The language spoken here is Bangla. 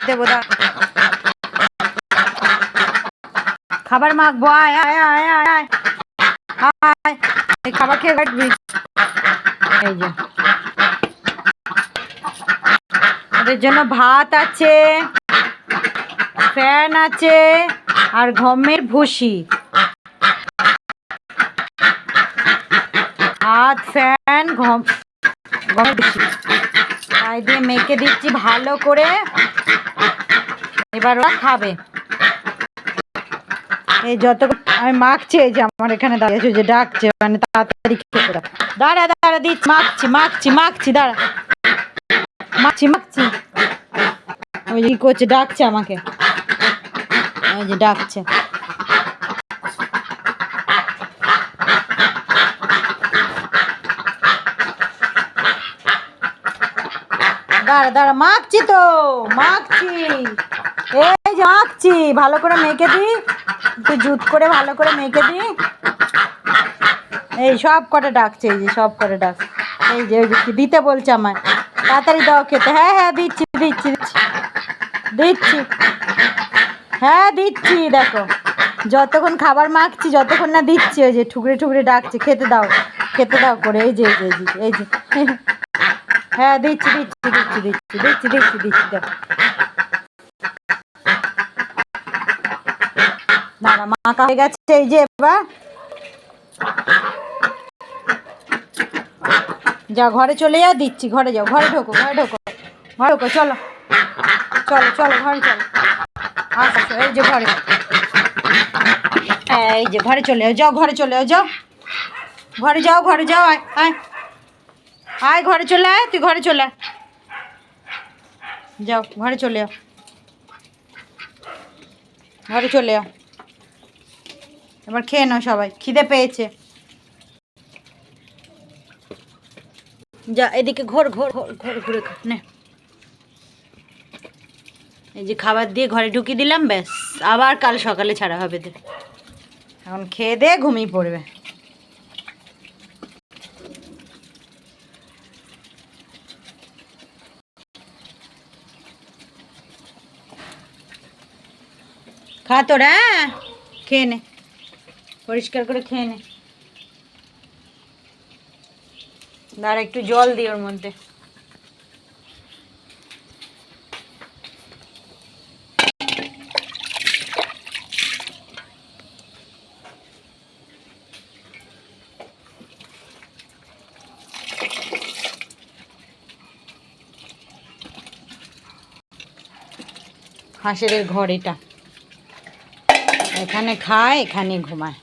দেবো, খাবার মাখবো। আয় আয় আয় আয় আয় আয়, এই খাবার খেয়ে কাটবি। এই যে ওদের জন্য ভাত আছে, ফ্যান আছে, আর গমের ভুসি। ভাত, ফ্যান, গমের ভুসি তাই দিয়ে মেখে দিচ্ছি ভালো করে। এবার ওরা খাবে। এই যত আমি মাখছি, এই যে আমার এখানে দাঁড়িয়েছে, যে ডাকছে, মানে তাড়াতাড়ি খেতে দাও। দাঁড়া দাঁড়া দিচ্ছি, মাখছি মাখছি মাখছি, দাঁড়া মাখছি মাখছি। ওই যে কি করছে, ডাকছে আমাকে, ওই যে ডাকছে। দাঁড়া দাঁড়া, মাখছি তো, মাখছি, এই যে মাখছি, ভালো করে মেখে দিই, একটু জুত করে ভালো করে মেখে দিই। এই সব কটা ডাকছে, এই যে সব কটা ডাকছে। এই যে ওই যে দিতে বলছে আমায়, তাড়াতাড়ি দাও খেতে। হ্যাঁ হ্যাঁ দিচ্ছি দিচ্ছি দিচ্ছি দিচ্ছি, হ্যাঁ দিচ্ছি। দেখো যতক্ষণ খাবার মাখছি, যতক্ষণ না দিচ্ছি, ওই যে ঠুকরে ঠুকরে ডাকছে, খেতে দাও খেতে দাও করে। এই যে এই যে এই যে হ্যাঁ দিচ্ছি দিচ্ছি দিচ্ছি দিচ্ছি দিচ্ছি দিচ্ছি দিচ্ছি। দেখো না না, মাখা হয়ে গেছে। এই যে এবার যা ঘরে চলে যা, দিচ্ছি। ঘরে যাও, ঘরে ঢোকো, ঘরে ঢোকো, ঘরে ঢোকো, চলো চলো চলো ঘরে চলো। আচ্ছা এই যে ঘরে, এই যে ঘরে চলে যাও, ঘরে চলে যাও, ঘরে যাও, ঘরে যাও। আয় আয় আয়, ঘরে চলে আয়, তুই ঘরে চলে আয়, যাও ঘরে চলে যাও, ঘরে চলে যাও। এবার খেয়ে নাও সবাই, খিদে পেয়েছে। যা এদিকে ঘোর ঘোর ঘোর ঘোর ঘুরে নে। এই যে খাবার দিয়ে ঘরে ঢুকিয়ে দিলাম, ব্যাস আবার কাল সকালে ছাড়া হবে। এখন খেয়ে দে ঘুমিয়ে পড়বে। খা তোরা, খেয়ে নে, পরিষ্কার করে খেয়ে নে। আর একটু জল দিই ওর মধ্যে। হাঁসের ঘর এটা, এখানে খায়, এখানে ঘুমায়।